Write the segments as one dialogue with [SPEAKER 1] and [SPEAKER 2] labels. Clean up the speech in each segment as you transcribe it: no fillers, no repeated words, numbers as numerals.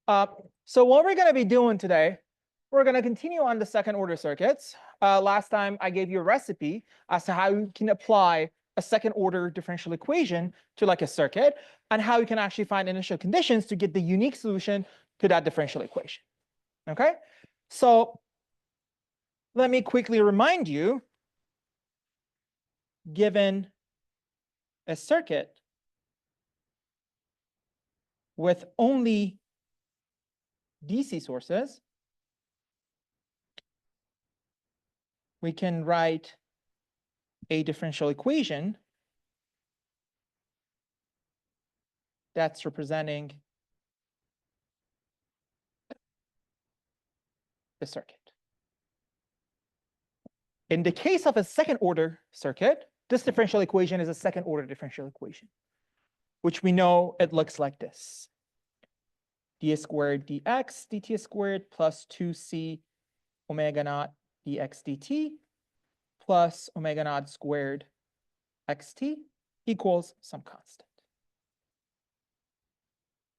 [SPEAKER 1] So what we're going to be doing today, we're going to continue on the second order circuits. Last time I gave you a recipe as to how you can apply a second order differential equation to like a circuit and how you can actually find initial conditions to get the unique solution to that differential equation. Okay, so let me quickly remind you, given a circuit with only DC sources, we can write a differential equation that's representing the circuit. In the case of a second order circuit, this differential equation is a second order differential equation, which we know it looks like this. d squared dx dt squared plus 2c omega naught dx dt plus omega naught squared xt equals some constant.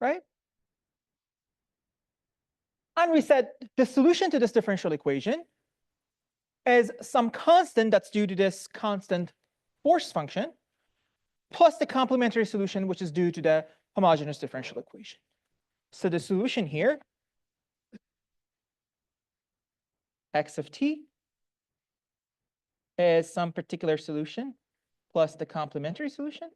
[SPEAKER 1] Right? And we said the solution to this differential equation is some constant that's due to this constant force function plus the complementary solution, which is due to the homogeneous differential equation. So the solution here, x of t, is some particular solution plus the complementary solution,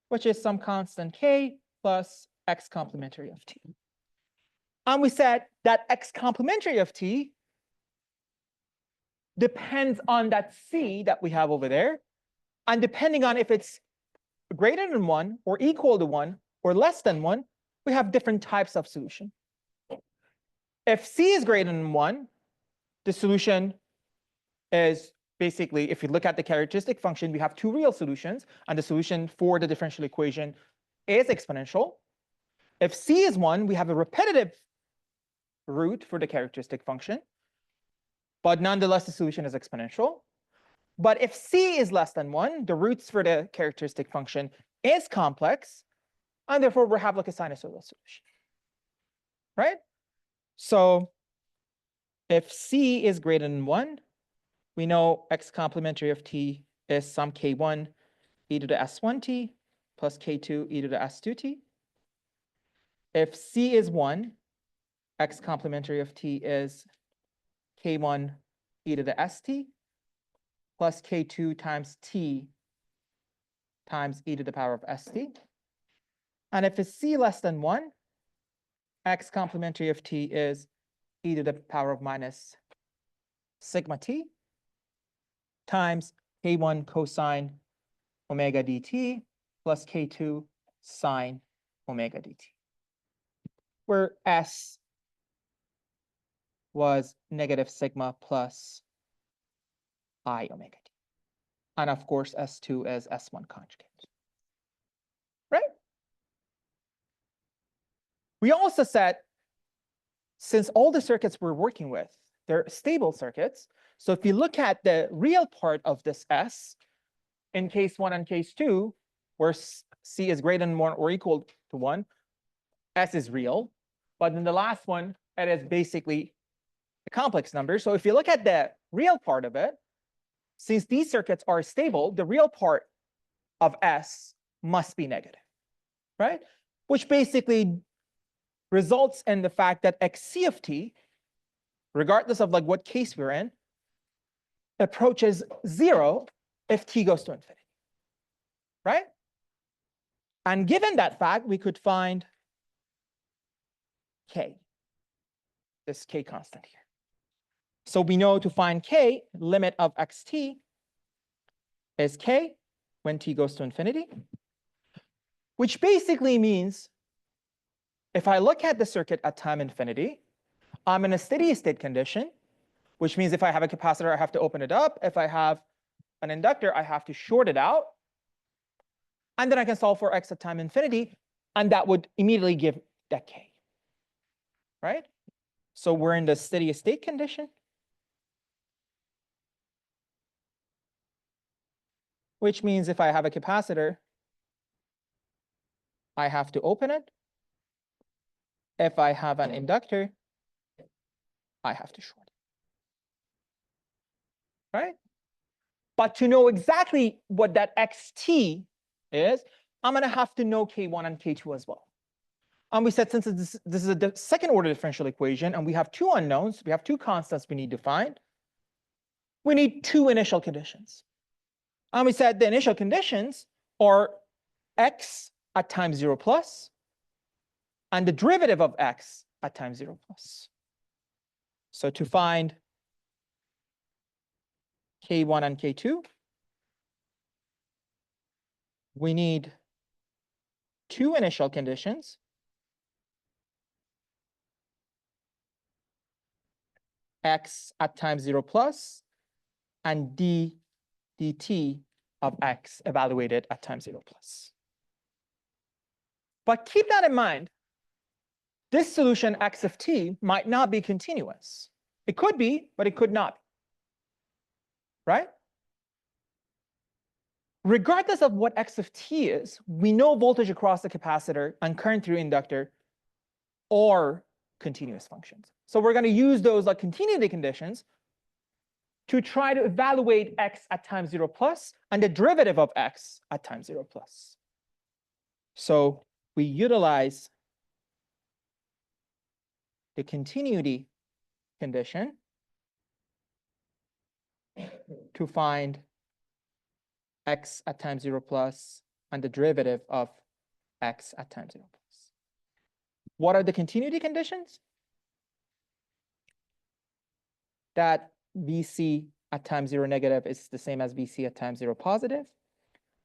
[SPEAKER 1] which is some constant k plus x complementary of t. And we said that x complementary of t depends on that c that we have over there, and depending on if it's greater than 1 or equal to 1 or less than 1, we have different types of solution. If c is greater than 1, the solution is basically, if you look at the characteristic function, we have two real solutions, and the solution for the differential equation is exponential. If c is 1, we have a repetitive root for the characteristic function, but nonetheless the solution is exponential. But if c is less than 1, the roots for the characteristic function is complex, and therefore we have like a sinusoidal solution. Right? So if c is greater than 1, we know x complementary of t is some k1 e to the s1t plus k2 e to the s2t. If c is 1, x complementary of t is k1 e to the st plus k2 times t times e to the power of st. And if it's c less than 1, x complementary of t is e to the power of minus sigma t times k1 cosine omega dt plus k2 sine omega dt, where s was negative sigma plus I omega t. And of course, S2 is S1 conjugate. Right? We also said, since all the circuits we're working with, they're stable circuits. So if you look at the real part of this S, in case 1 and case 2, where C is greater than 1 or equal to 1, S is real. But in the last one, it is basically a complex number. So if you look at the real part of it, since these circuits are stable, the real part of S must be negative, right? Which basically results in the fact that xc of t, regardless of like what case we're in, approaches 0 if t goes to infinity, right? And given that fact, we could find k, this k constant here. So we know to find k, limit of xt is k when t goes to infinity, which basically means if I look at the circuit at time infinity, I'm in a steady state condition, which means if I have a capacitor, I have to open it up. If I have an inductor, I have to short it out. And then I can solve for x at time infinity, and that would immediately give that k, right? So we're in the steady state condition, which means if I have a capacitor, I have to open it. if I have an inductor, I have to short it, right? But to know exactly what that xt is, I'm going to have to know K1 and K2 as well. And we said since this is a second order differential equation and we have two unknowns, we have two constants we need to find, we need two initial conditions. And we said the initial conditions are x at time 0 plus and the derivative of x at time 0 plus. So to find K1 and K2, we need two initial conditions, x at time 0 plus and dt of x evaluated at time 0 plus. But keep that in mind. This solution x of t might not be continuous. It could be, but it could not be. Right? Regardless of what x of t is, we know voltage across the capacitor and current through inductor are continuous functions. So we're going to use those like continuity conditions to try to evaluate x at time 0 plus and the derivative of x at time 0 plus. So we utilize the continuity condition to find x at time 0 plus and the derivative of x at time 0 plus. What are the continuity conditions? That VC at time 0 negative is the same as VC at time 0 positive.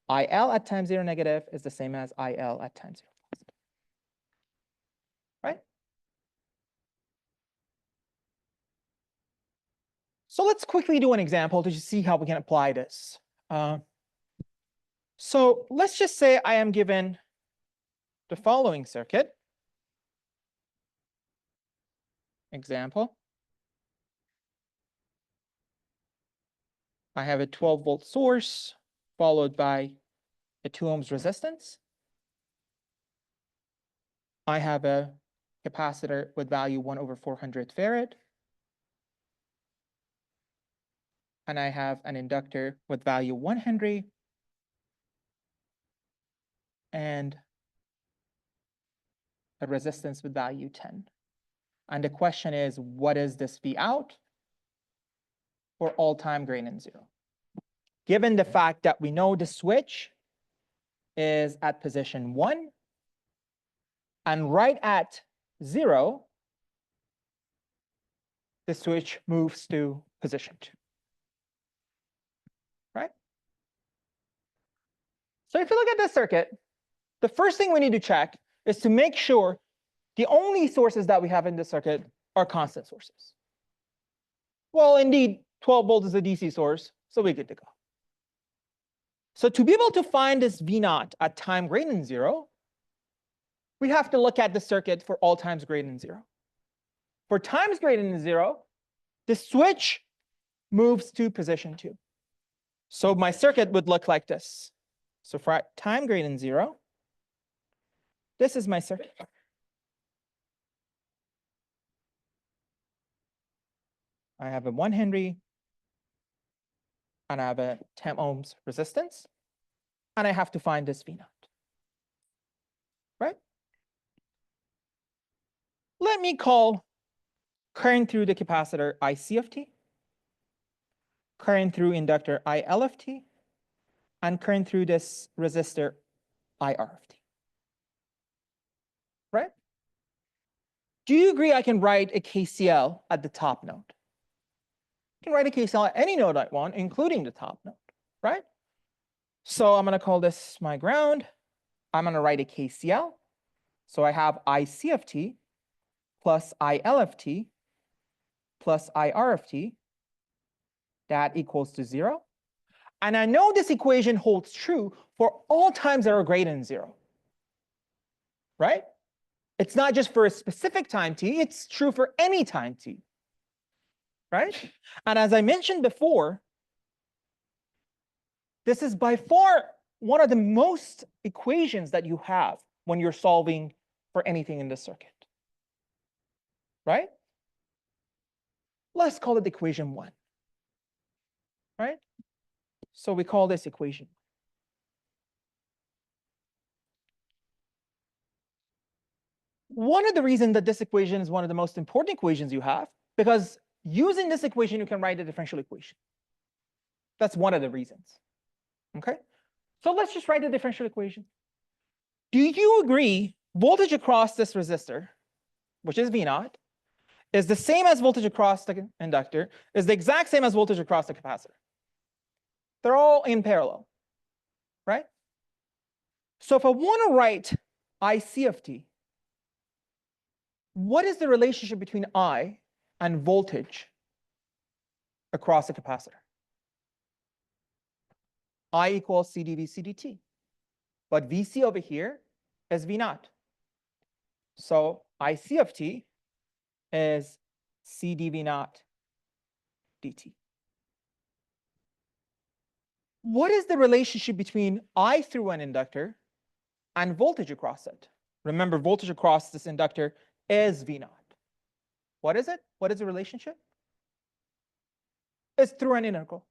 [SPEAKER 1] IL at time 0 negative is the same as IL at time 0 positive. Right? So let's quickly do an example to see how we can apply this. So let's just say I am given the following circuit. Example. I have a 12-volt source followed by a 2 ohms resistance. I have a capacitor with value 1/400 farad. And I have an inductor with value 1 Henry. And a resistance with value 10. And the question is, what is this V out for all time greater than 0? Given the fact that we know the switch is at position 1, and right at 0, the switch moves to position 2. Right? So if you look at this circuit, the first thing we need to check is to make sure the only sources that we have in this circuit are constant sources. Well, indeed, 12 volts is a DC source, so we're good to go. So to be able to find this V naught at time greater than 0, we have to look at the circuit for all times greater than 0. For times greater than 0, the switch moves to position 2. So my circuit would look like this. So for time greater than 0, this is my circuit. I have a 1 Henry, and I have a 10 ohms resistance, and I have to find this V naught. Right? Let me call current through the capacitor IC of t, current through inductor IL of t, and current through this resistor IR of t. Right? Do you agree I can write a KCL at the top node? I can write a KCL at any node I want, including the top node, right? So I'm going to call this my ground. I'm going to write a KCL. So I have IC of t plus IL of t plus IR of t. That equals to 0. And I know this equation holds true for all times that are greater than 0. Right? It's not just for a specific time t, it's true for any time t. Right? And as I mentioned before, this is by far one of the most equations that you have when you're solving for anything in the circuit. right? Let's call it equation 1, right? So we call this equation. One of the reasons that this equation is one of the most important equations you have, because using this equation, you can write a differential equation. That's one of the reasons. Okay? So let's just write the differential equation. Do you agree voltage across this resistor, which is V naught, is the same as voltage across the inductor, is the exact same as voltage across the capacitor? They're all in parallel, right? So if I want to write IC of t, what is the relationship between I and voltage across the capacitor? I equals C dV C dt. But VC over here is V naught. So IC of t is C dV naught dt. What is the relationship between I through an inductor and voltage across it? Remember, voltage across this inductor is V naught. What is it? What is the relationship? It's through an integral,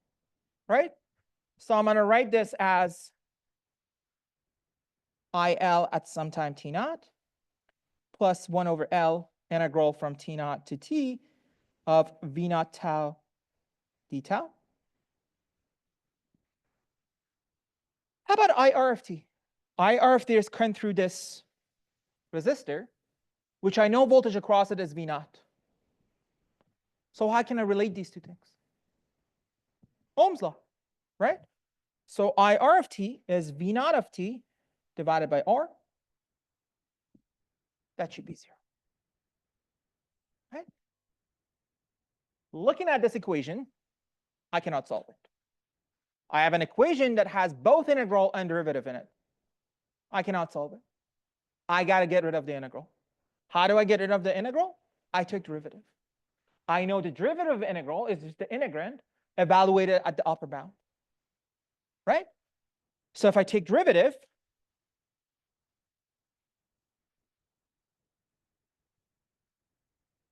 [SPEAKER 1] right? So I'm going to write this as IL at some time t naught plus 1 over L integral from t naught to t of V naught tau d tau. How about IR of t? IR of t is current through this resistor, which I know voltage across it is V naught. So how can I relate these two things? Ohm's law, right? So IR of t is V naught of t divided by R. That should be 0. Right? Looking at this equation, I cannot solve it. I have an equation that has both integral and derivative in it. I cannot solve it. I got to get rid of the integral. How do I get rid of the integral? I took derivative. I know the derivative of integral is just the integrand evaluated at the upper bound, right? So if I take derivative,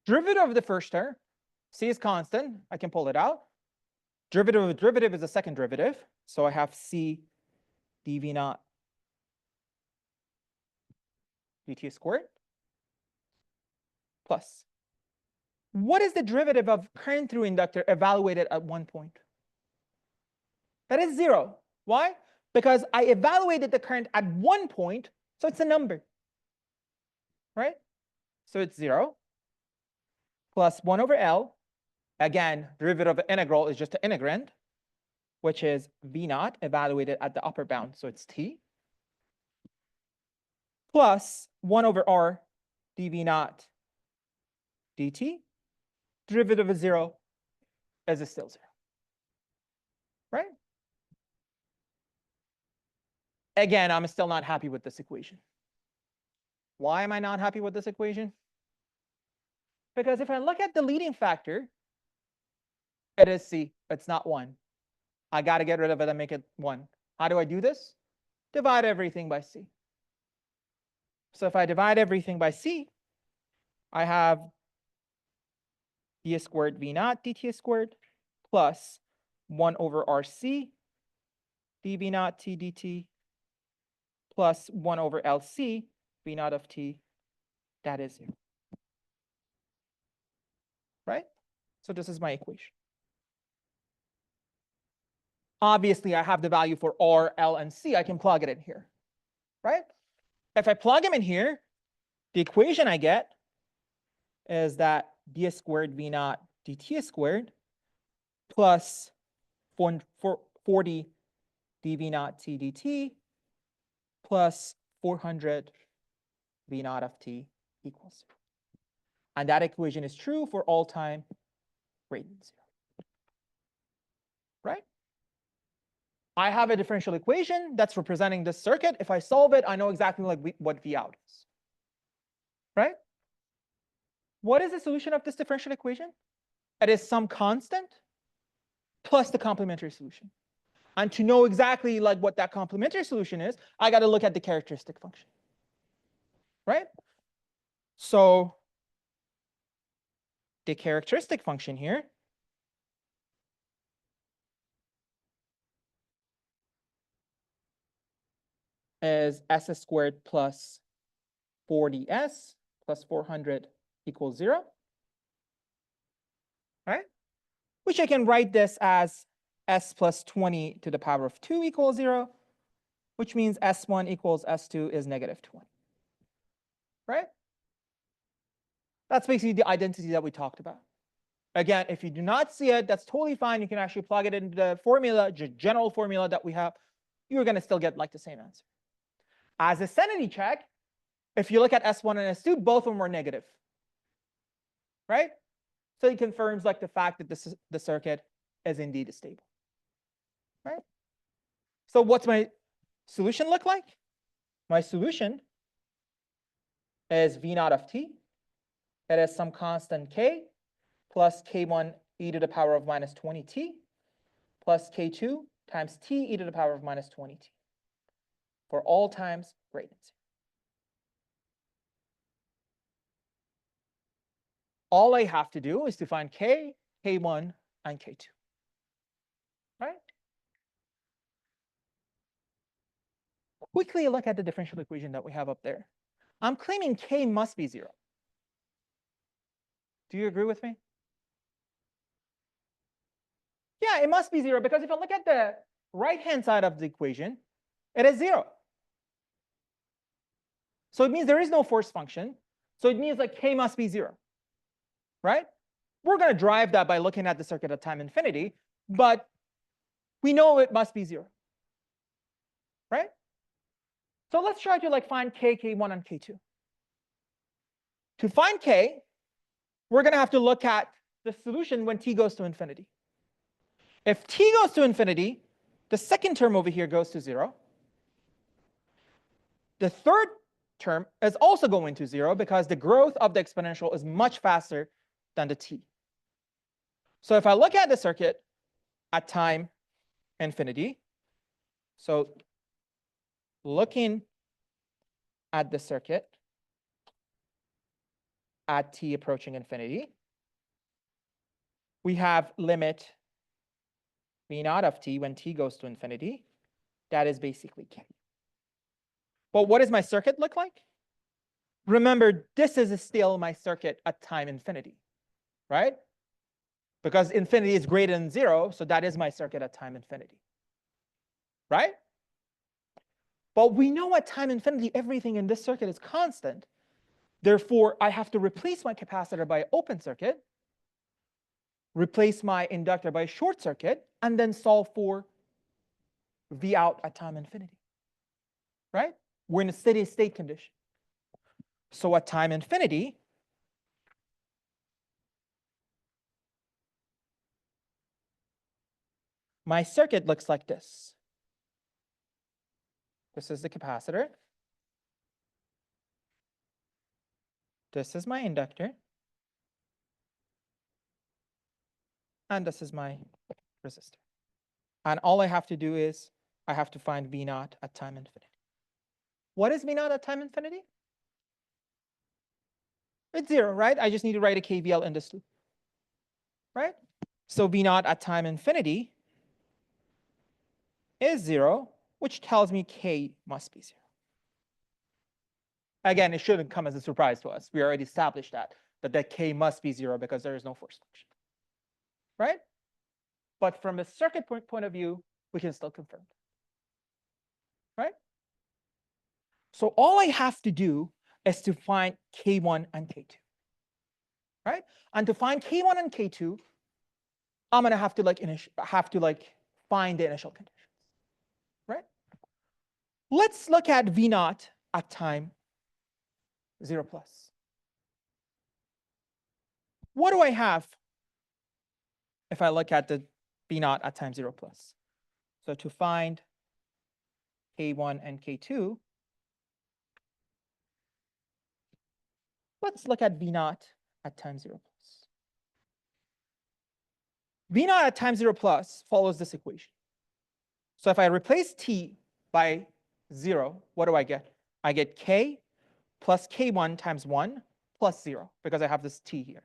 [SPEAKER 1] derivative of the first term, c is constant, I can pull it out. Derivative of a derivative is the second derivative, so I have c dv naught dt squared plus. What is the derivative of current through inductor evaluated at one point? That is 0. Why? Because I evaluated the current at one point, so it's a number, right? So it's 0 plus 1 over L. Again, derivative of integral is just an integrand, which is V naught evaluated at the upper bound, so it's t, plus 1 over R dV naught dt. Derivative of 0 is still 0, right? Again, I'm still not happy with this equation. Why am I not happy with this equation? Because if I look at the leading factor, it is C. It's not 1. I got to get rid of it and make it 1. How do I do this? Divide everything by C. So if I divide everything by C, I have d squared V naught dt squared plus 1 over RC dV naught t dt plus 1 over LC V naught of t, that is 0. Right? So this is my equation. Obviously, I have the value for R, L, and C. I can plug it in here, right? If I plug them in here, the equation I get is that d squared V naught dt squared plus 40 dV naught t dt plus 400 V naught of t equals 0. And that equation is true for all time greater than 0. Right? I have a differential equation that's representing this circuit. If I solve it, I know exactly what V out is. Right? What is the solution of this differential equation? It is some constant plus the complementary solution. And to know exactly what that complementary solution is, I got to look at the characteristic function. Right? So the characteristic function here is s squared plus 40s plus 400 equals 0, right? Which I can write this as s plus 20 to the power of 2 equals 0, which means s1 equals s2 is negative 20, right? That's basically the identity that we talked about. Again, if you do not see it, that's totally fine. You can actually plug it into the formula, general formula that we have. You're going to still get like the same answer. As a sanity check, if you look at S1 and S2, both of them are negative, right? So it confirms like the fact that the circuit is indeed stable, right? So what's my solution look like? My solution is V naught of t. It is some constant k plus k1 e to the power of minus 20t plus k2 times t e to the power of minus 20t for all times greater than 0. All I have to do is to find k, k1, and k2, right? Quickly look at the differential equation that we have up there. I'm claiming k must be 0. Do you agree with me? Yeah, it must be 0 because if I look at the right-hand side of the equation, it is 0. So it means there is no force function. So it means like k must be 0, right? We're going to drive that by looking at the circuit at time infinity, but we know it must be 0, right? So let's try to like find k, k1, and k2. To find k, we're going to have to look at the solution when t goes to infinity. If t goes to infinity, the second term over here goes to 0. The third term is also going to 0 because the growth of the exponential is much faster than the t. So if I look at the circuit at time infinity, so looking at the circuit at t approaching infinity, we have limit v naught of t when t goes to infinity. That is basically k. But what does my circuit look like? Remember, this is still my circuit at time infinity, right? Because infinity is greater than 0, so that is my circuit at time infinity, right? But we know at time infinity, everything in this circuit is constant. Therefore, I have to replace my capacitor by open circuit, replace my inductor by short circuit, and then solve for V out at time infinity, right? We're in a steady state condition. So at time infinity, my circuit looks like this. This is the capacitor. This is my inductor. And this is my resistor. And all I have to do is I have to find V naught at time infinity. What is V naught at time infinity? It's 0, right? I just need to write a KVL in this loop, right? So V naught at time infinity is 0, which tells me k must be 0. Again, it shouldn't come as a surprise to us. We already established that k must be 0 because there is no force function, right? But from a circuit point of view, we can still confirm that, right? So all I have to do is to find k1 and k2, right? And to find k1 and k2, I'm gonna have to find the initial conditions, right? Let's look at V naught at time 0 plus. What do I have if I look at the V naught at time 0 plus? So to find k1 and k2, let's look at V naught at time 0 plus. V naught at time 0 plus follows this equation. So if I replace t by 0, what do I get? I get k plus k1 times 1 plus 0 because I have this t here.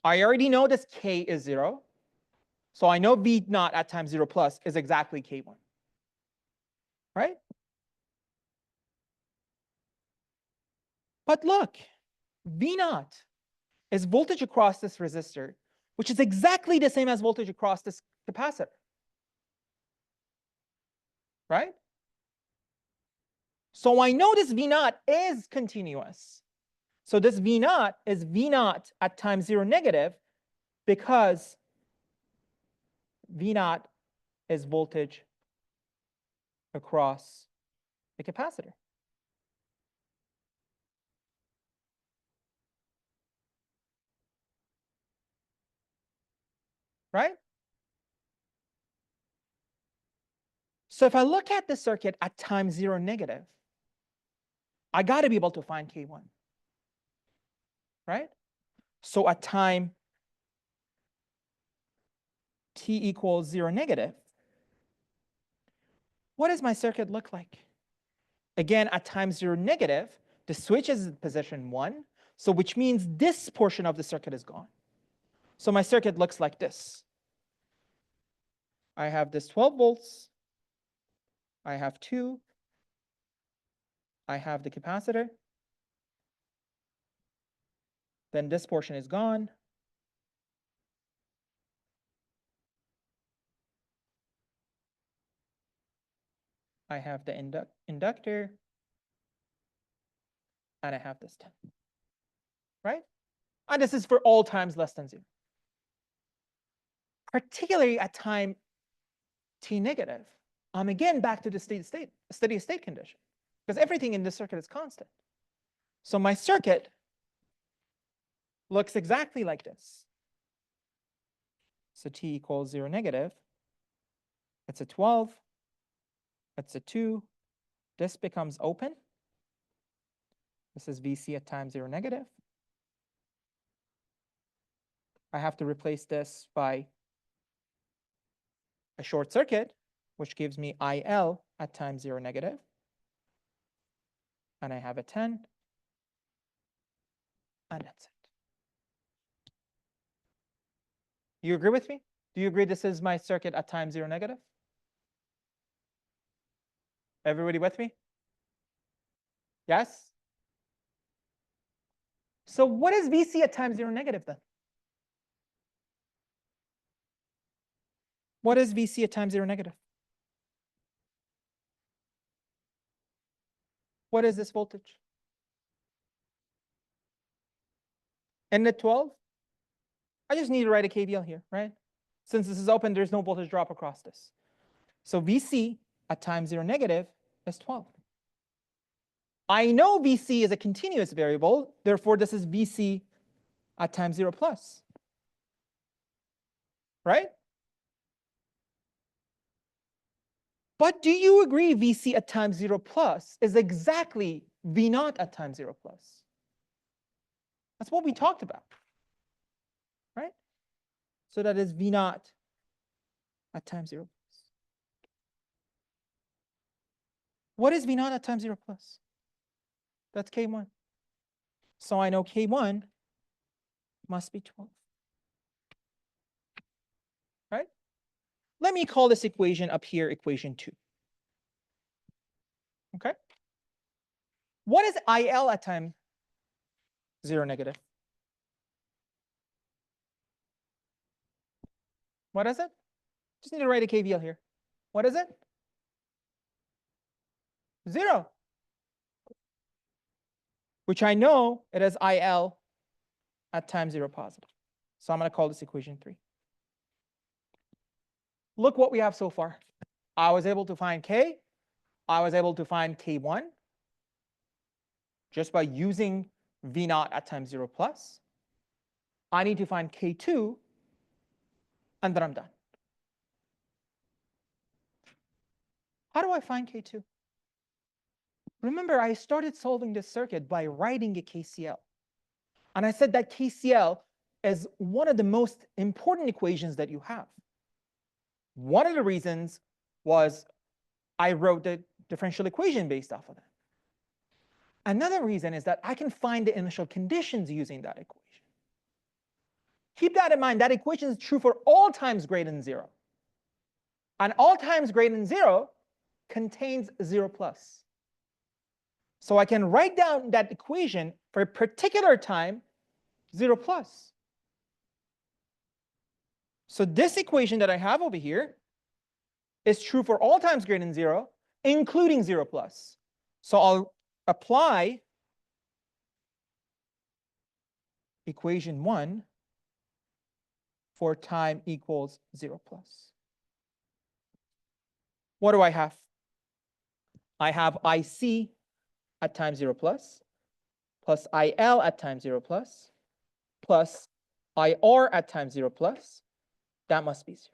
[SPEAKER 1] I already know this K is 0. So I know V naught at time 0 plus is exactly K1. Right? But look, V naught is voltage across this resistor, which is exactly the same as voltage across this capacitor. Right? So I know this V naught is continuous. So this V naught is V naught at time 0 negative because V naught is voltage across the capacitor. Right? So if I look at the circuit at time 0 negative, I got to be able to find K1. Right? So at time t equals 0 negative, what does my circuit look like? Again, at time 0 negative, the switch is in position 1, so which means this portion of the circuit is gone. So my circuit looks like this. I have this 12 volts. I have 2. I have the capacitor. Then this portion is gone. I have the inductor. And I have this 10. Right? And this is for all times less than 0. Particularly at time t negative, I'm again back to the steady state condition, because everything in this circuit is constant. So my circuit looks exactly like this. So t equals 0 negative. It's a 12. It's a 2. This becomes open. This is VC at time 0 negative. I have to replace this by a short circuit, which gives me IL at time 0 negative. And I have a 10. And that's it. You agree with me? Do you agree this is my circuit at time 0 negative? Everybody with me? Yes? So what is VC at time 0 negative then? What is VC at time 0 negative? What is this voltage? And at 12? I just need to write a KVL here, right? Since this is open, there's no voltage drop across this. So VC at time 0 negative is 12. I know VC is a continuous variable, therefore this is VC at time 0 plus. Right? But do you agree VC at time 0 plus is exactly V naught at time 0 plus? That's what we talked about. Right? So that is V naught at time 0 plus. What is V naught at time 0 plus? That's K1. So I know K1 must be 12. Right? Let me call this equation up here equation 2. Okay? What is IL at time 0 negative? What is it? Just need to write a KVL here. What is it? 0. Which I know it is IL at time 0 positive. So I'm going to call this equation 3. Look what we have so far. I was able to find K. I was able to find K1 just by using V naught at time 0 plus. I need to find K2, and then I'm done. How do I find K2? Remember, I started solving this circuit by writing a KCL. And I said that KCL is one of the most important equations that you have. One of the reasons was I wrote the differential equation based off of that. Another reason is that I can find the initial conditions using that equation. Keep that in mind. That equation is true for all times greater than 0. And all times greater than 0 contains 0 plus. So I can write down that equation for a particular time 0 plus. So this equation that I have over here is true for all times greater than 0, including 0 plus. So I'll apply equation 1 for time equals 0 plus. What do I have? I have IC at time 0 plus IL at time 0 plus IR at time 0 plus. That must be 0.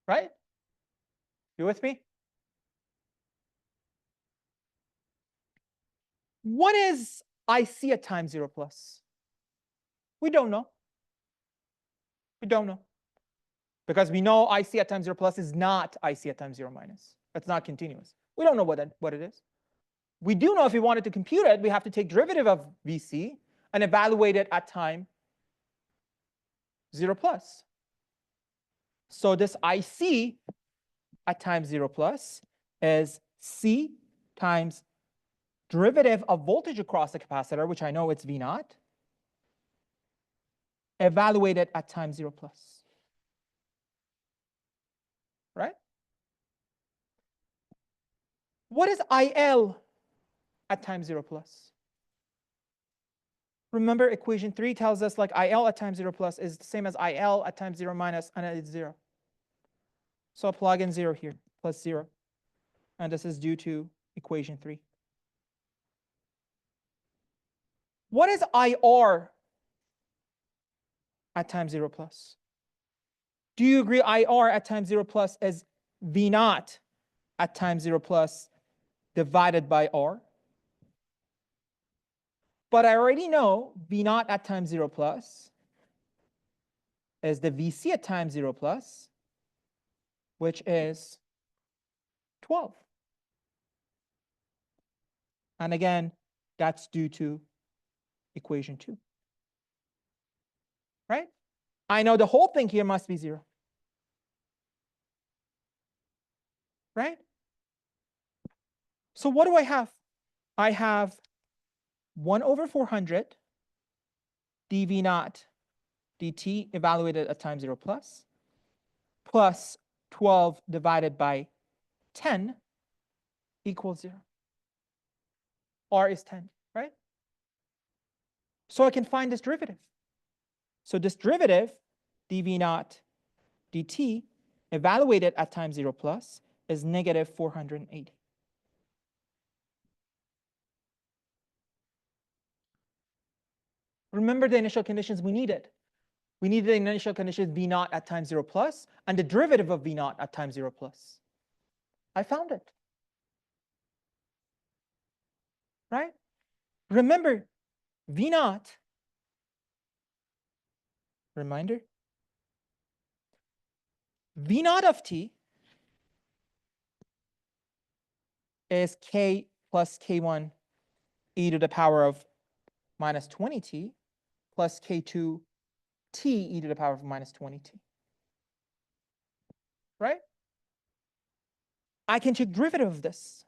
[SPEAKER 1] Right? You with me? What is IC at time 0 plus? We don't know. We don't know. Because we know IC at time 0 plus is not IC at time 0 minus. That's not continuous. We don't know what it is. We do know if we wanted to compute it, we have to take derivative of VC and evaluate it at time 0 plus. So this IC at time 0 plus is C times derivative of voltage across the capacitor, which I know it's V naught, evaluated at time 0 plus. Right? What is IL at time 0 plus? Remember, equation 3 tells us like IL at time 0 plus is the same as IL at time 0 minus, and it's 0. So I'll plug in 0 here, plus 0. And this is due to equation 3. What is IR at time 0 plus? Do you agree IR at time 0 plus is V naught at time 0 plus divided by R? But I already know V naught at time 0 plus is the VC at time 0 plus, which is 12. And again, that's due to equation 2. Right? I know the whole thing here must be 0. Right? So what do I have? I have 1 over 400 dV naught dt evaluated at time 0 plus 12 divided by 10 equals 0. R is 10, right? So I can find this derivative. So this derivative, dV naught dt, evaluated at time 0 plus, is negative 480. Remember the initial conditions we needed. We needed the initial condition V naught at time 0 plus and the derivative of V naught at time 0 plus. I found it. Right? Remember, V naught, reminder, V naught of t is k plus k1 e to the power of minus 20t plus k2 t e to the power of minus 20t. Right? I can take derivative of this.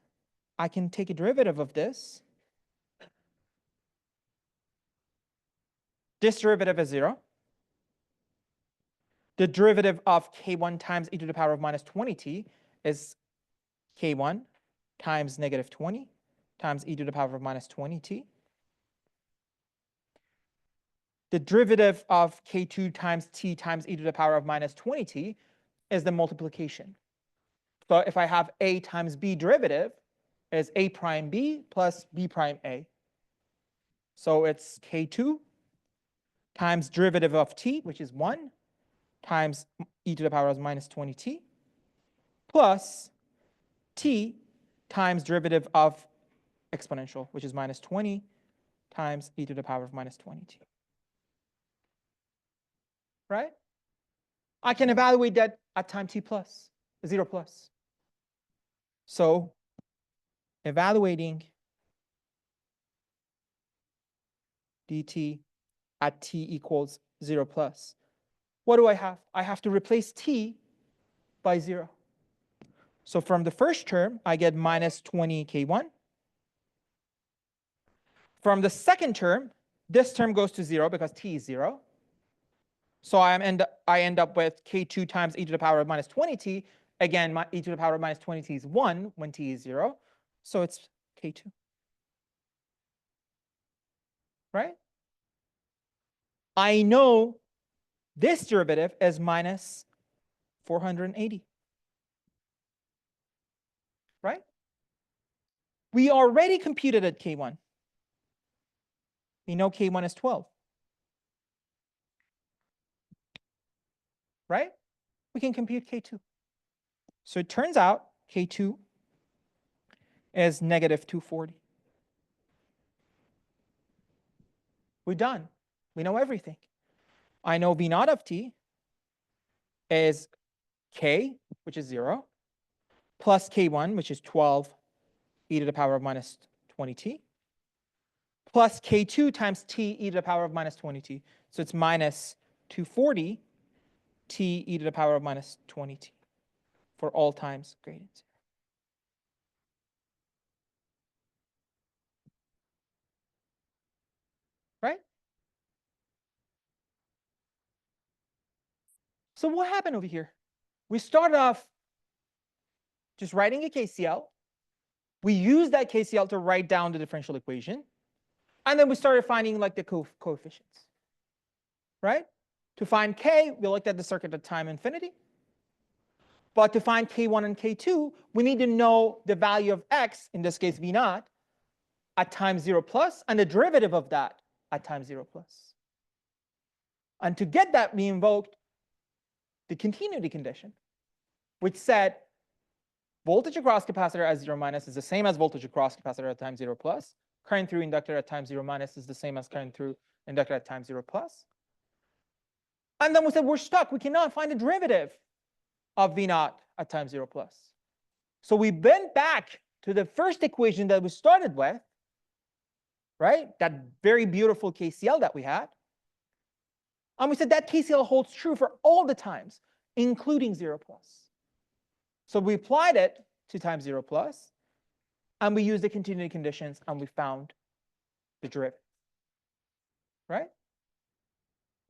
[SPEAKER 1] I can take a derivative of this. This derivative is 0. The derivative of k1 times e to the power of minus 20t is k1 times negative 20 times e to the power of minus 20t. The derivative of k2 times t times e to the power of minus 20t is the multiplication. So if I have a times b derivative, is a prime b plus b prime a. So it's k2 times derivative of t, which is 1, times e to the power of minus 20t, plus t times derivative of exponential, which is minus 20 times e to the power of minus 20t. Right? I can evaluate that at time t plus, 0 plus. So evaluating dt at t equals 0 plus. What do I have? I have to replace t by 0. So from the first term, I get minus 20 k1. From the second term, this term goes to 0 because t is 0. So I end up with k2 times e to the power of minus 20t. Again, my e to the power of minus 20t is 1 when t is 0. So it's k2. Right? I know this derivative is minus 480. Right? We already computed at k1. We know k1 is 12. Right? We can compute k2. So it turns out k2 is negative 240. We're done. We know everything. I know v naught of t is k, which is 0, plus k1, which is 12 e to the power of minus 20t, plus k2 times t e to the power of minus 20t. So it's minus 240 t e to the power of minus 20t for all times greater than 0. Right? So what happened over here? We started off just writing a KCL. We used that KCL to write down the differential equation. And then we started finding like the coefficients. Right? To find k, we looked at the circuit at time infinity. But to find k1 and k2, we need to know the value of x, in this case v naught, at time 0 plus, and the derivative of that at time 0 plus. And to get that, we invoked the continuity condition, which said voltage across capacitor at 0 minus is the same as voltage across capacitor at time 0 plus. Current through inductor at time 0 minus is the same as current through inductor at time 0 plus. And then we said we're stuck. We cannot find a derivative of v naught at time 0 plus. So we went back to the first equation that we started with, right? That very beautiful KCL that we had. And we said that KCL holds true for all the times, including 0 plus. So we applied it to time 0 plus, and we used the continuity conditions, and we found the derivative. Right?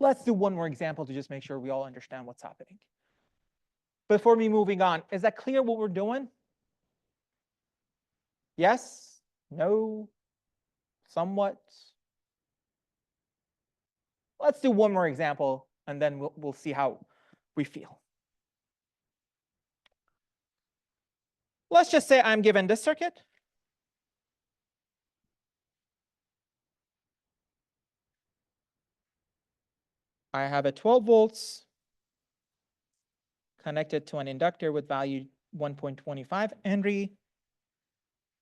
[SPEAKER 1] Let's do one more example to just make sure we all understand what's happening. Before me moving on, is that clear what we're doing? Yes? No? Somewhat? Let's do one more example, and then we'll see how we feel. Let's just say I'm given this circuit. I have a 12 volts connected to an inductor with value 1.25 Henry.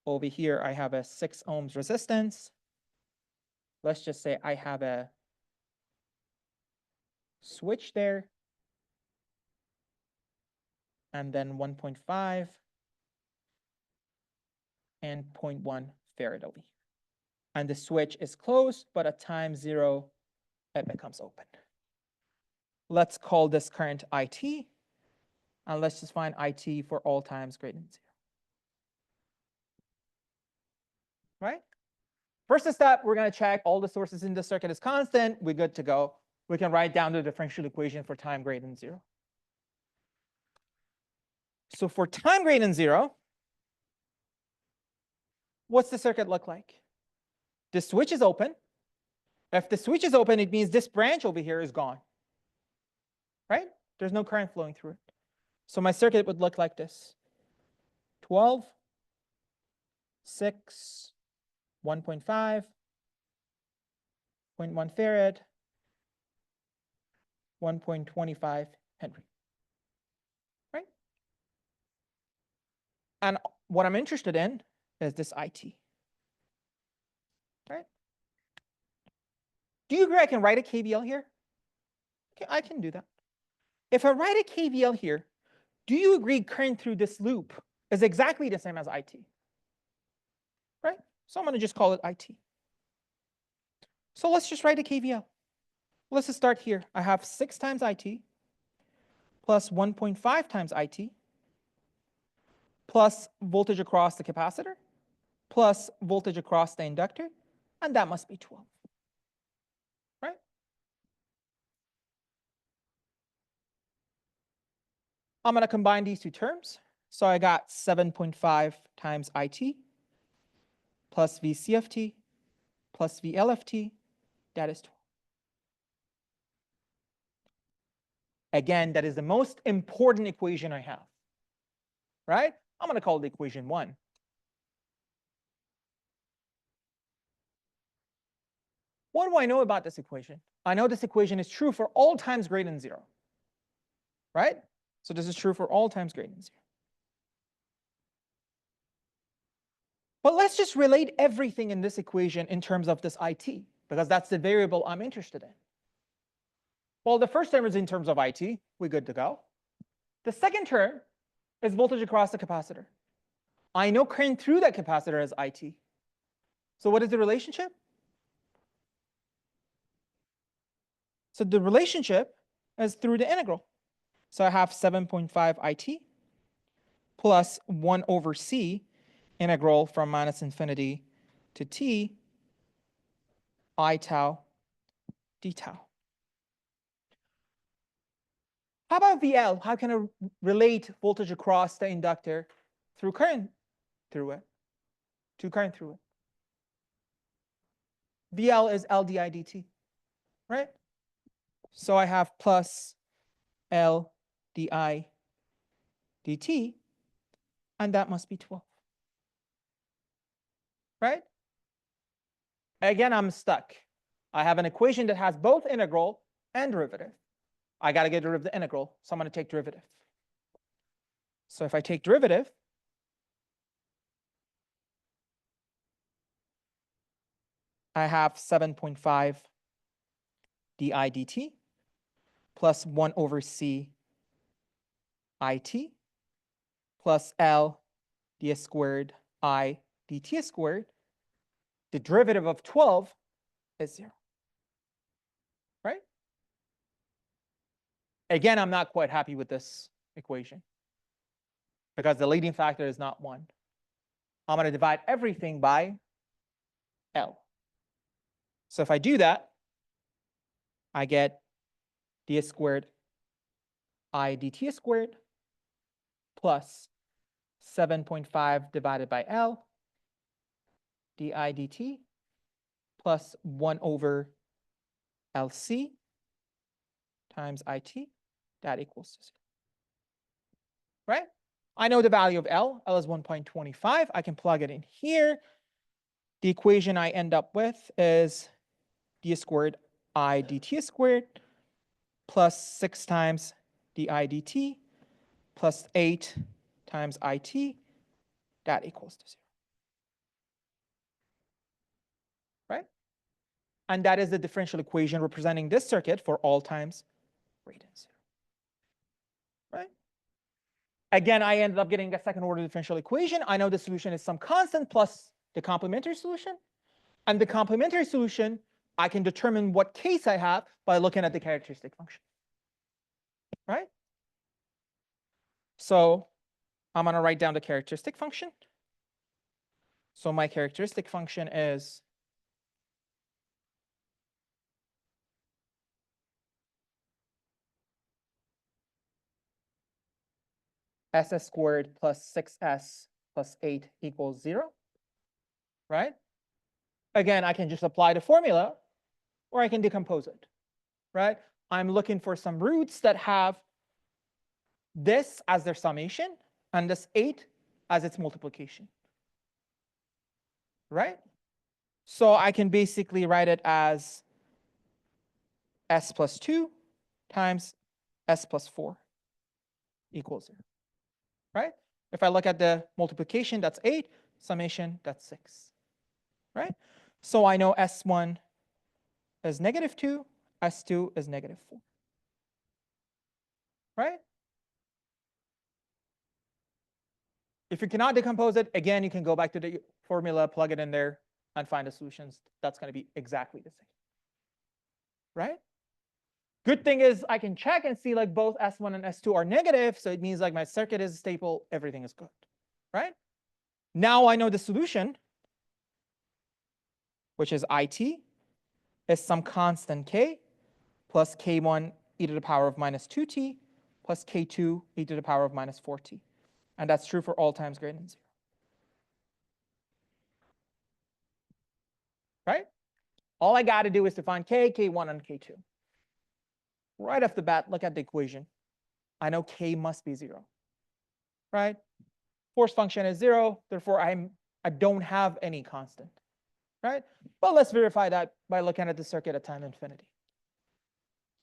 [SPEAKER 1] Over here, I have a 6 ohms resistance. Let's just say I have a switch there, and then 1.5 and 0.1 farad over here. And the switch is closed, but at time 0, it becomes open. Let's call this current IT, and let's just find IT for all times greater than 0. Right? First step, we're going to check all the sources in the circuit is constant. We're good to go. We can write down the differential equation for time greater than 0. So for time greater than 0, what's the circuit look like? The switch is open. If the switch is open, it means this branch over here is gone. Right? There's no current flowing through it. So my circuit would look like this. 12, 6, 1.5, 0.1 farad, 1.25 Henry. Right? And what I'm interested in is this IT. Right? Do you agree I can write a KVL here? Okay, I can do that. If I write a KVL here, do you agree current through this loop is exactly the same as IT? Right? So I'm going to just call it IT. So let's just write a KVL. Let's just start here. I have 6 times IT plus 1.5 times IT plus voltage across the capacitor plus voltage across the inductor, and that must be 12, right? I'm going to combine these two terms. So I got 7.5 times IT plus VCFT plus VLFT, that is 12. Again, that is the most important equation I have, right? I'm going to call it equation 1. What do I know about this equation? I know this equation is true for all times greater than 0, right? So this is true for all times greater than 0. But let's just relate everything in this equation in terms of this IT, because that's the variable I'm interested in. Well, the first term is in terms of IT. We're good to go. The second term is voltage across the capacitor. I know current through that capacitor as IT. So what is the relationship? So the relationship is through the integral. So I have 7.5 IT plus 1 over C integral from minus infinity to t I tau d tau. How about VL? How can I relate voltage across the inductor through current through it, to current through it? VL is L di dt, right? So I have plus L di dt, and that must be 12, right? Again, I'm stuck. I have an equation that has both integral and derivative. I got to get rid of the integral, so I'm going to take derivative. So if I take derivative, I have 7.5 di dt plus 1 over c it plus L d squared I dt squared. The derivative of 12 is 0, right? Again, I'm not quite happy with this equation because the leading factor is not 1. I'm going to divide everything by L. So if I do that, I get d squared I dt squared plus 7.5 divided by L di dt plus 1 over LC times IT, that equals to 0, right? I know the value of L. L is 1.25. I can plug it in here. The equation I end up with is d squared I dt squared plus 6 times di dt plus 8 times IT, that equals to 0, right? And that is the differential equation representing this circuit for all times greater than 0, right? Again, I ended up getting a second order differential equation. I know the solution is some constant plus the complementary solution. And the complementary solution, I can determine what case I have by looking at the characteristic function, right? So I'm going to write down the characteristic function. So my characteristic function is ss squared plus 6s plus 8 equals 0, right? Again, I can just apply the formula, or I can decompose it, right? I'm looking for some roots that have this as their summation and this 8 as its multiplication, right? So I can basically write it as s plus 2 times s plus 4 equals 0, right? If I look at the multiplication, that's 8, summation, that's 6, right? So I know s1 is -2, s2 is -4, right? If you cannot decompose it, again, you can go back to the formula, plug it in there, and find the solutions. That's going to be exactly the same. right? Good thing is I can check and see like both S1 and S2 are negative, so it means like my circuit is stable, everything is good, right? Now I know the solution, which is IT, is some constant K plus K1 e to the power of minus 2t plus K2 e to the power of minus 4t. And that's true for all times greater than 0. Right? All I got to do is to find K, K1, and K2. Right off the bat, look at the equation. I know K must be 0. Right? Force function is 0, therefore I don't have any constant. Right? But let's verify that by looking at the circuit at time infinity.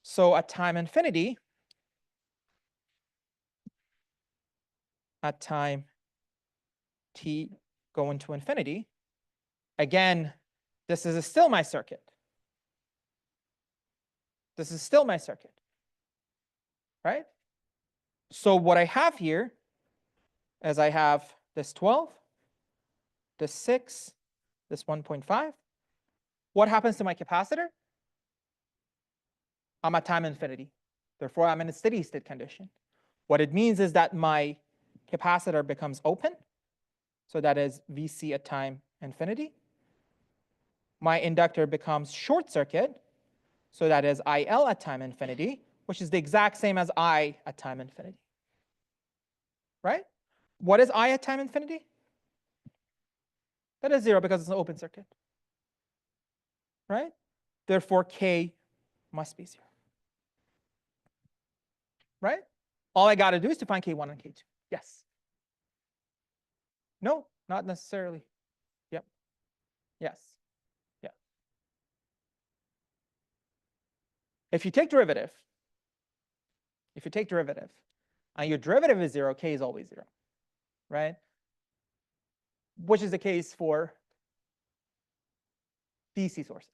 [SPEAKER 1] So at time infinity, at time t going to infinity, again, this is still my circuit. This is still my circuit, right? So what I have here is I have this 12, this 6, this 1.5. What happens to my capacitor? I'm at time infinity. Therefore, I'm in a steady state condition. What it means is that my capacitor becomes open. So that is VC at time infinity. My inductor becomes short circuit. So that is IL at time infinity, which is the exact same as I at time infinity. Right? What is I at time infinity? That is 0 because it's an open circuit. Right? Therefore, K must be 0. Right? All I got to do is to find K1 and K2. Yes. No, not necessarily. Yep. Yes. Yeah. If you take derivative, and your derivative is 0, K is always 0. Right? Which is the case for DC sources.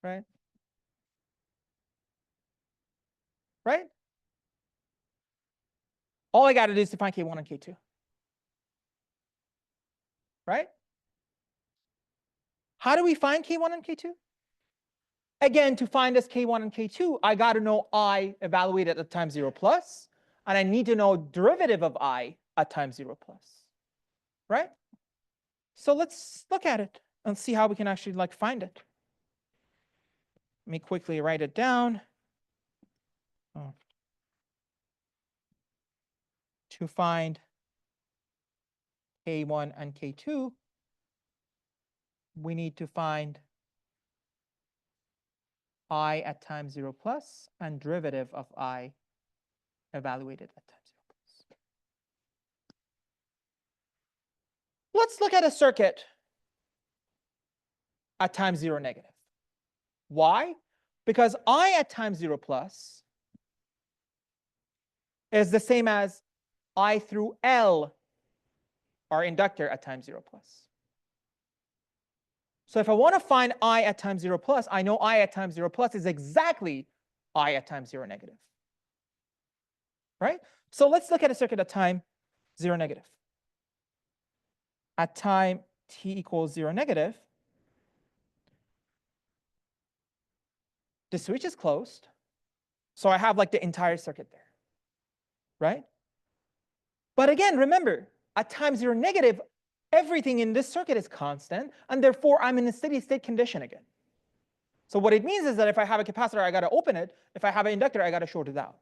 [SPEAKER 1] Right? Right? All I got to do is to find K1 and K2. Right? How do we find K1 and K2? Again, to find this K1 and K2, I got to know I evaluated at time 0 plus, and I need to know derivative of I at time 0 plus. Right? So let's look at it and see how we can actually like find it. Let me quickly write it down. To find K1 and K2, we need to find I at time 0 plus and derivative of I evaluated at time 0 plus. Let's look at a circuit at time 0 negative. Why? Because I at time 0 plus is the same as I through L, our inductor at time 0 plus. So if I want to find I at time 0 plus, I know I at time 0 plus is exactly I at time 0 negative. Right? So let's look at a circuit at time 0 negative. At time t equals 0 negative, the switch is closed. So I have like the entire circuit there. Right? But again, remember, at time 0 negative, everything in this circuit is constant, and therefore I'm in a steady state condition again. So what it means is that if I have a capacitor, I got to open it. If I have an inductor, I got to short it out.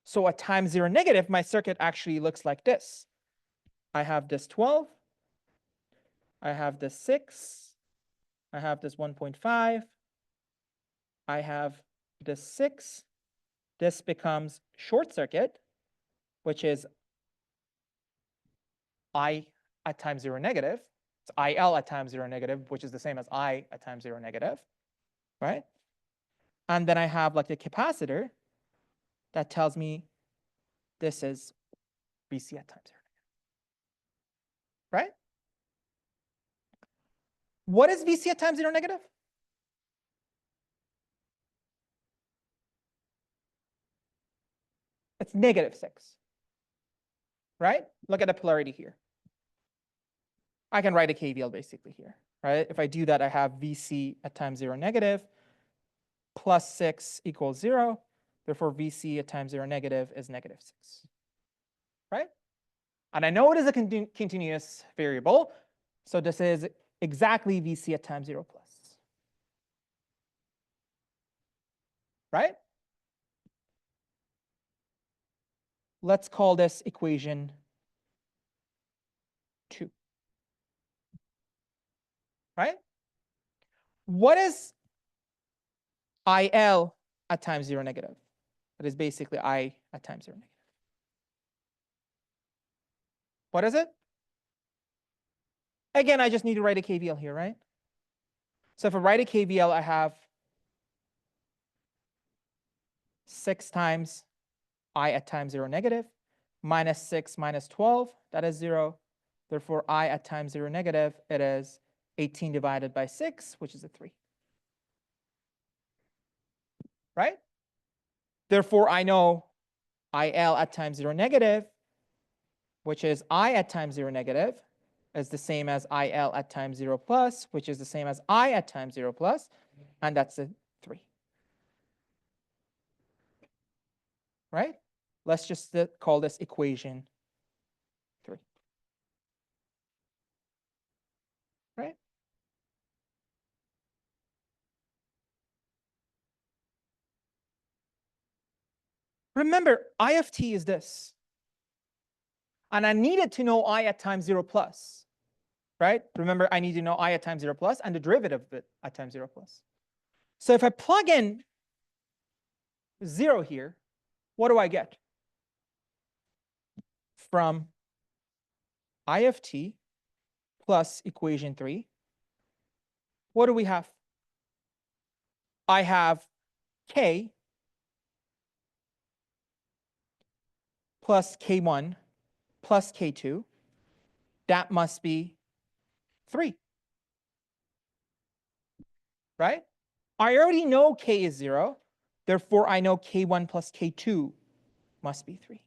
[SPEAKER 1] So at time 0 negative, my circuit actually looks like this. I have this 12. I have this 6. I have this 1.5. I have this 6. This becomes short circuit, which is I at time 0 negative. It's IL at time 0 negative, which is the same as I at time 0 negative, right? And then I have like a capacitor that tells me this is VC at time 0 negative, right? What is VC at time 0 negative? It's -6, right? Look at the polarity here. I can write a KVL basically here, right? If I do that, I have VC at time 0 negative plus 6 equals 0. Therefore, VC at time 0 negative is negative 6, right? And I know it is a continuous variable, so this is exactly VC at time 0 plus, right? Let's call this equation 2, right? What is IL at time 0 negative? That is basically I at time 0 negative. What is it? Again, I just need to write a KVL here, right? So if I write a KVL, I have 6 times I at time 0 negative minus 6 minus 12, that is 0. Therefore, I at time 0 negative, it is 18 divided by 6, which is a 3. Right? Therefore, I know IL at time 0 negative, which is I at time 0 negative, is the same as IL at time 0 plus, which is the same as I at time 0 plus, and that's a 3. Right? Let's just call this equation 3. Right? Remember, I of t is this. And I needed to know I at time 0 plus. Right? Remember, I need to know I at time 0 plus and the derivative of it at time 0 plus. So if I plug in 0 here, what do I get? From I of t plus equation 3, what do we have? I have k plus k1 plus k2. That must be 3. Right? I already know k is 0. Therefore, I know k1 plus k2 must be 3.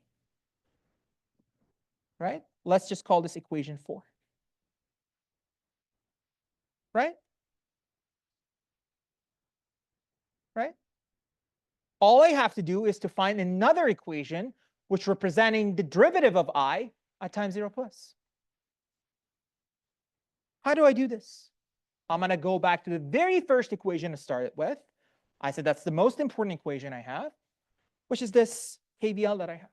[SPEAKER 1] Right? Let's just call this equation 4. Right? Right? All I have to do is to find another equation which representing the derivative of I at time 0 plus. How do I do this? I'm going to go back to the very first equation I started with. I said that's the most important equation I have, which is this KVL that I have.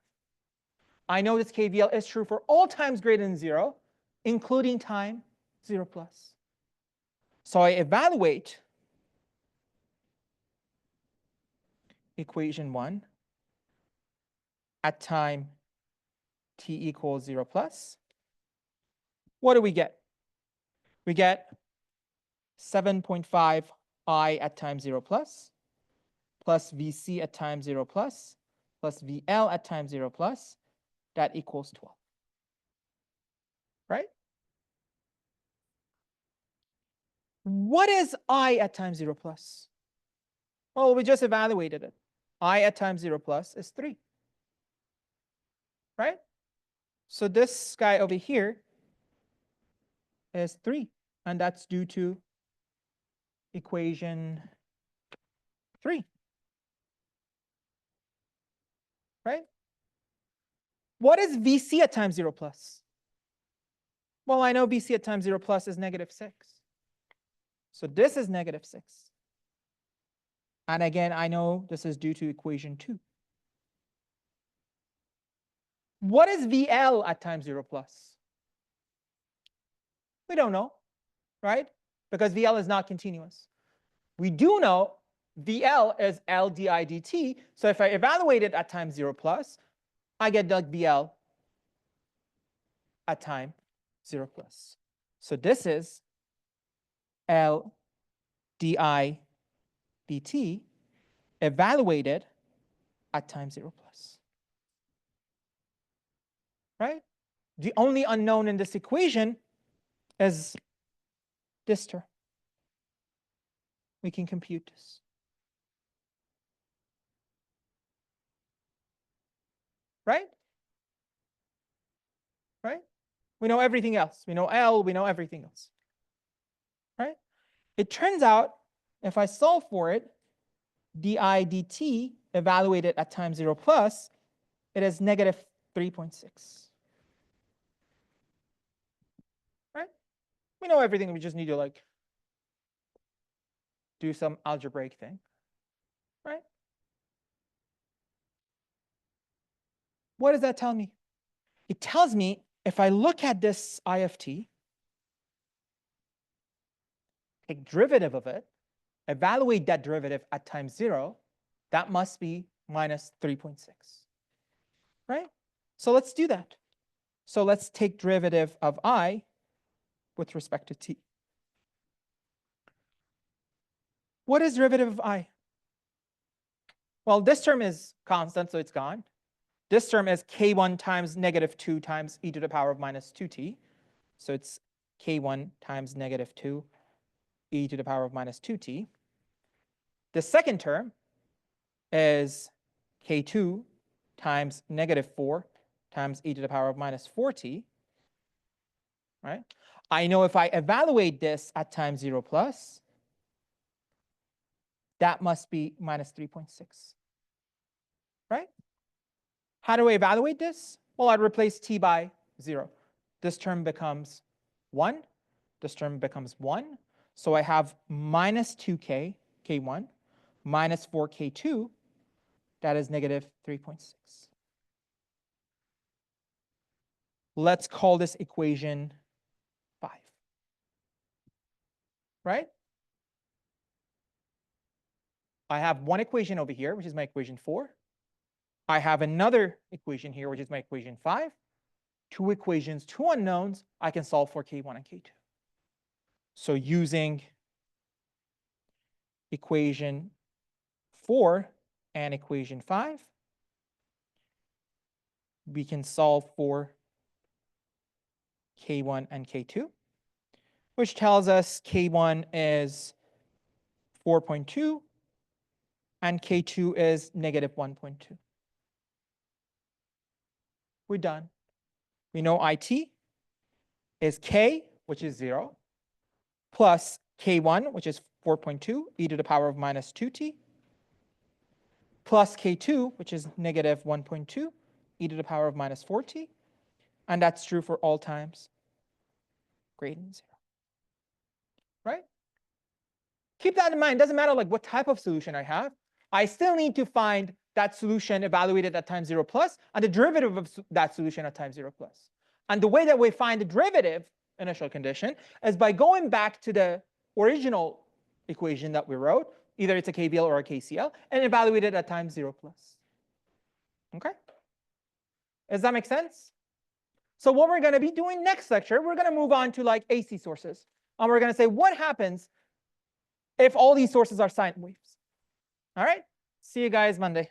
[SPEAKER 1] I know this KVL is true for all times greater than 0, including time 0 plus. So I evaluate equation 1 at time t equals 0 plus. What do we get? We get 7.5 I at time 0 plus VC at time 0 plus VL at time 0 plus. That equals 12. Right? What is I at time 0 plus? Well, we just evaluated it. I at time 0 plus is 3. Right? So this guy over here is 3. And that's due to equation 3. Right? What is VC at time 0 plus? Well, I know VC at time 0 plus is negative 6. So this is negative 6. And again, I know this is due to equation 2. What is VL at time 0 plus? We don't know, right? Because VL is not continuous. We do know VL is L di dt. So if I evaluate it at time 0 plus, I get like VL at time 0 plus. So this is L di dt evaluated at time 0 plus. Right? The only unknown in this equation is this term. We can compute this. Right? Right? We know everything else. We know L, we know everything else. Right? It turns out if I solve for it, di dt evaluated at time 0 plus, it is negative 3.6. Right? We know everything. We just need to like do some algebraic thing. Right? What does that tell me? It tells me if I look at this I of t, take derivative of it, evaluate that derivative at time 0, that must be minus 3.6. Right? So let's do that. So let's take derivative of I with respect to t. What is derivative of I? Well, this term is constant, so it's gone. This term is k1 times negative 2 times e to the power of minus 2t. So it's k1 times negative 2 e to the power of minus 2t. The second term is k2 times negative 4 times e to the power of minus 4t. Right? I know if I evaluate this at time 0 plus, that must be minus 3.6. Right? How do I evaluate this? Well, I'd replace t by 0. This term becomes 1. This term becomes 1. So I have minus 2k, k1, minus 4k2. That is negative 3.6. Let's call this equation 5. Right? I have one equation over here, which is my equation 4. I have another equation here, which is my equation 5. Two equations, two unknowns. I can solve for k1 and k2. So using equation 4 and equation 5, we can solve for k1 and k2, which tells us k1 is 4.2 and k2 is negative 1.2. We're done. We know it is k, which is 0, plus k1, which is 4.2 e to the power of minus 2t, plus k2, which is negative 1.2 e to the power of minus 4t. And that's true for all times greater than 0. Right? Keep that in mind. It doesn't matter like what type of solution I have. I still need to find that solution evaluated at time 0 plus and the derivative of that solution at time 0 plus. And the way that we find the derivative initial condition is by going back to the original equation that we wrote, either it's a KVL or a KCL, and evaluate it at time 0 plus. Okay? Does that make sense? So what we're going to be doing next lecture, we're going to move on to like AC sources. And we're going to say what happens if all these sources are sine waves. All right? See you guys Monday.